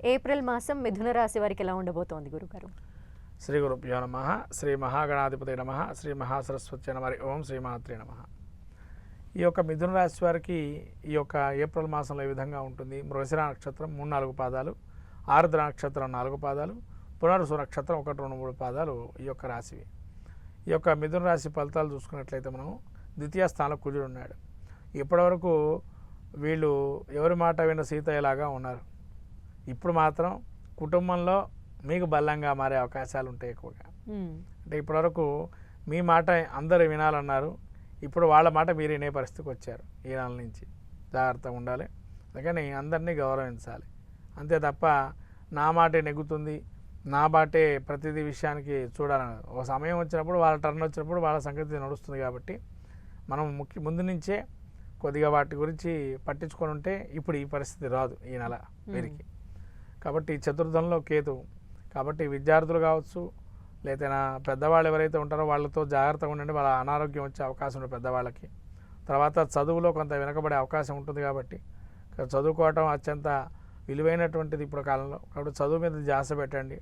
April మాసం మిథున రాశి వారికి ఎలా ఉండబోతోంది గురుగారు? శ్రీ గురుభ్యో నమ. శ్రీ మహాగణాధిపతి నమ. శ్రీ మహాసరస్వతి నమ. ఓం శ్రీమాత్రే నమ. ఈ యొక్క మిథున రాశి వారికి ఈ యొక్క ఏప్రిల్ మాసంలో ఈ విధంగా ఉంటుంది. మృగశిర నక్షత్రం 3-4 పాదాలు, ఆరుద్ర నక్షత్రం 4 పాదాలు, పునర్వసు నక్షత్రం 1-2-3 పాదాలు ఈ యొక్క రాశివి. ఈ యొక్క మిథున రాశి ఫలితాలు చూసుకున్నట్లయితే మనం ద్వితీయ స్థానంలో కుజుడు ఉన్నాడు. ఇప్పటివరకు వీళ్ళు ఎవరి మాట విన్న సీతయ్యలాగా ఉన్నారు. ఇప్పుడు మాత్రం కుటుంబంలో మీకు బలంగా మారే అవకాశాలు ఉంటాయి ఎక్కువగా. అంటే ఇప్పటివరకు మీ మాట అందరూ వినాలన్నారు, ఇప్పుడు వాళ్ళ మాట మీరు వినే పరిస్థితికి వచ్చారు. ఈ నెల నుంచి జాగ్రత్తగా ఉండాలి, అందుకని అందరినీ గౌరవించాలి. అంతే తప్ప నా మాటే నెగ్గుతుంది, నా బాటే ప్రతిదీ విషయానికి చూడాలని ఒక సమయం వచ్చినప్పుడు వాళ్ళ టర్న్ వచ్చినప్పుడు వాళ్ళ సంగతి నడుస్తుంది. కాబట్టి మనం ముందు నుంచే కొద్దిగా వాటి గురించి పట్టించుకొని ఉంటే ఇప్పుడు ఈ పరిస్థితి రాదు ఈ నెల వీరికి. కాబట్టి చతుర్థంలో కేతువు, కాబట్టి విద్యార్థులు కావచ్చు లేదా పెద్దవాళ్ళు ఎవరైతే ఉంటారో వాళ్ళతో జాగ్రత్తగా ఉండండి. వాళ్ళ అనారోగ్యం వచ్చే అవకాశం ఉంటుంది పెద్దవాళ్ళకి. తర్వాత చదువులో కొంత వెనకబడే అవకాశం ఉంటుంది. కాబట్టి చదువుకోవటం అత్యంత విలువైనటువంటిది ఇప్పుడు కాలంలో. కాబట్టి చదువు మీద ధ్యాస పెట్టండి,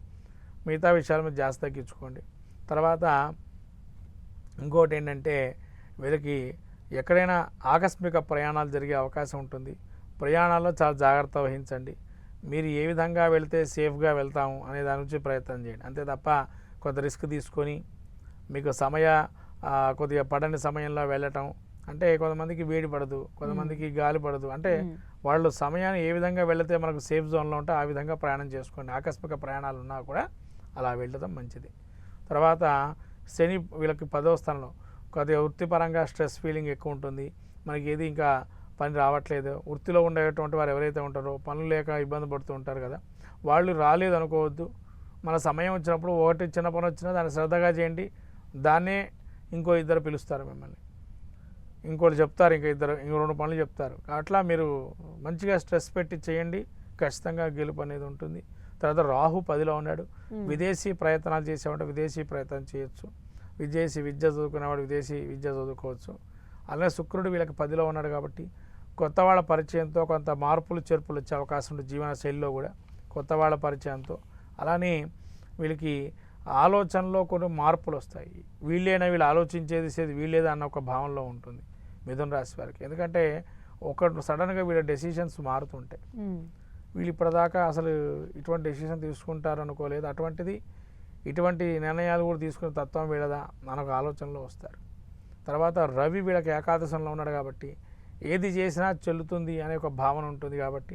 మిగతా విషయాల మీద ధ్యాస తగ్గించుకోండి. తర్వాత ఇంకోటి ఏంటంటే వీరికి ఎక్కడైనా ఆకస్మిక ప్రయాణాలు జరిగే అవకాశం ఉంటుంది. ప్రయాణాల్లో చాలా జాగ్రత్త వహించండి. మీరు ఏ విధంగా వెళ్తే సేఫ్గా వెళ్తాము అనే దాని గురించి ప్రయత్నం చేయండి. అంతే తప్ప కొంత రిస్క్ తీసుకొని మీకు కొద్దిగా పడని సమయంలో వెళ్ళటం అంటే కొంతమందికి వేడి పడదు, కొంతమందికి గాలి పడదు. అంటే వాళ్ళు సమయాన్ని ఏ విధంగా వెళితే మనకు సేఫ్ జోన్లో ఉంటే ఆ విధంగా ప్రయాణం చేసుకోండి. ఆకస్మిక ప్రయాణాలు ఉన్నా కూడా అలా వెళ్ళడం మంచిది. తర్వాత శని వీళ్ళకి 10వ స్థానంలో కొద్దిగా వృత్తిపరంగా స్ట్రెస్ ఫీలింగ్ ఎక్కువ ఉంటుంది. మనకి ఏది ఇంకా పని రావట్లేదు, వృత్తిలో ఉండేటువంటి వారు ఎవరైతే ఉంటారో పనులు లేక ఇబ్బంది పడుతూ ఉంటారు కదా, వాళ్ళు రాలేదు అనుకోవద్దు. మన సమయం వచ్చినప్పుడు ఒకటి చిన్న పని వచ్చినా దాన్ని శ్రద్ధగా చేయండి. దాన్నే ఇంకో ఇద్దరు పిలుస్తారు మిమ్మల్ని, ఇంకోటి చెప్తారు, ఇంకో 2 పనులు చెప్తారు. అట్లా మీరు మంచిగా స్ట్రెస్ పెట్టి చేయండి, ఖచ్చితంగా గెలుపు అనేది ఉంటుంది. తర్వాత రాహు 10లో ఉన్నాడు. విదేశీ ప్రయత్నాలు చేసేవాడు విదేశీ ప్రయత్నం చేయొచ్చు. విదేశీ విద్య చదువుకునేవాడు విదేశీ విద్య చదువుకోవచ్చు. అలాగే శుక్రుడు వీళ్ళకి 10లో ఉన్నాడు. కాబట్టి కొత్త వాళ్ళ పరిచయంతో కొంత మార్పులు చేర్పులు వచ్చే అవకాశం ఉంటుంది. జీవన శైలిలో కూడా కొత్త వాళ్ళ పరిచయంతో. అలానే వీళ్ళకి ఆలోచనలో కొన్ని మార్పులు వస్తాయి. వీళ్ళు ఆలోచించేది వీళ్ళేదా అన్న ఒక భావనలో ఉంటుంది మిథున రాశి వారికి. ఎందుకంటే సడన్గా వీళ్ళ డెసిషన్స్ మారుతుంటాయి. వీళ్ళు ఇప్పటిదాకా అసలు ఇటువంటి డెసిషన్ తీసుకుంటారు అనుకోలేదు, అటువంటిది ఇటువంటి నిర్ణయాలు కూడా తీసుకునే తత్వం వీళ్ళదా మనకు ఆలోచనలో వస్తారు. తర్వాత రవి వీళ్ళకి ఏకాదశంలో ఉన్నాడు. కాబట్టి ఏది చేసినా చెల్లుతుంది అనే ఒక భావన ఉంటుంది. కాబట్టి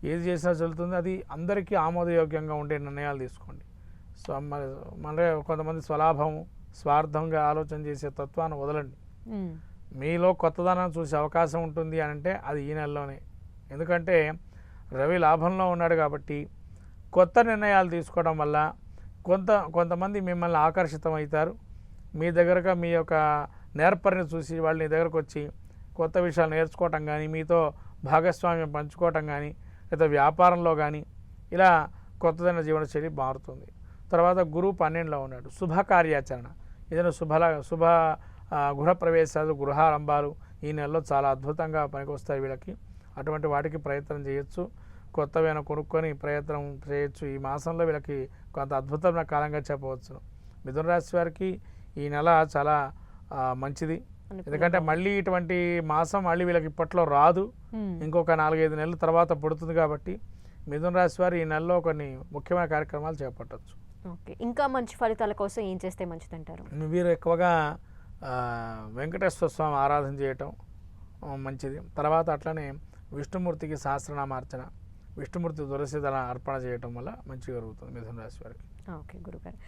ఏది చేసినా చెల్లుతుంది, అది అందరికీ ఆమోదయోగ్యంగా ఉండే నిర్ణయాలు తీసుకోండి. సో మన కొంతమంది స్వలాభం స్వార్థంగా ఆలోచన చేసే తత్వాన్ని వదలండి. మీలో కొత్తదనాన్ని చూసే అవకాశం ఉంటుంది అని అంటే అది ఈ నెలలోనే. ఎందుకంటే రవి లాభంలో ఉన్నాడు. కాబట్టి కొత్త నిర్ణయాలు తీసుకోవడం వల్ల కొంతమంది మిమ్మల్ని ఆకర్షితం అవుతారు. మీ దగ్గరగా మీ యొక్క నేర్పరిని చూసి వాళ్ళు మీ దగ్గరకు వచ్చి కొత్త విషయాలు నేర్చుకోవటం కానీ, మీతో భాగస్వామ్యం పంచుకోవటం కానీ, లేదా వ్యాపారంలో కానీ ఇలా కొత్తదైన జీవనశైలి మారుతుంది. తర్వాత గురువు 12లో ఉన్నాడు. శుభకార్యాచరణ, ఏదైనా శుభ గృహప్రవేశాలు, గృహారంభాలు ఈ నెలలో చాలా అద్భుతంగా పనికొస్తాయి వీళ్ళకి. అటువంటి వాటికి ప్రయత్నం చేయొచ్చు. కొత్తవైనా కొనుక్కొని ప్రయత్నం చేయొచ్చు. ఈ మాసంలో వీళ్ళకి కొంత అద్భుతమైన కాలంగా చెప్పవచ్చు. మిథున రాశి వారికి ఈ నెల చాలా మంచిది. ఎందుకంటే మళ్ళీ ఇటువంటి మాసం మళ్ళీ వీళ్ళకి ఇప్పట్లో రాదు, ఇంకొక 4-5 నెలల తర్వాత పడుతుంది. కాబట్టి మిథున రాశి వారు ఈ నెలలో కొన్ని ముఖ్యమైన కార్యక్రమాలు చేపట్టవచ్చు. ఓకే, ఇంకా మంచి ఫలితాల కోసం ఏం చేస్తే మంచిదంటారు? వీరు ఎక్కువగా వెంకటేశ్వర స్వామి ఆరాధన చేయటం మంచిది. తర్వాత అట్లనే విష్ణుమూర్తికి సహస్రనామార్చన, విష్ణుమూర్తి తులసి దళ అర్పణ చేయటం వల్ల మంచిగా జరుగుతుంది మిథున రాశి వారికి. ఓకే గురుగారు.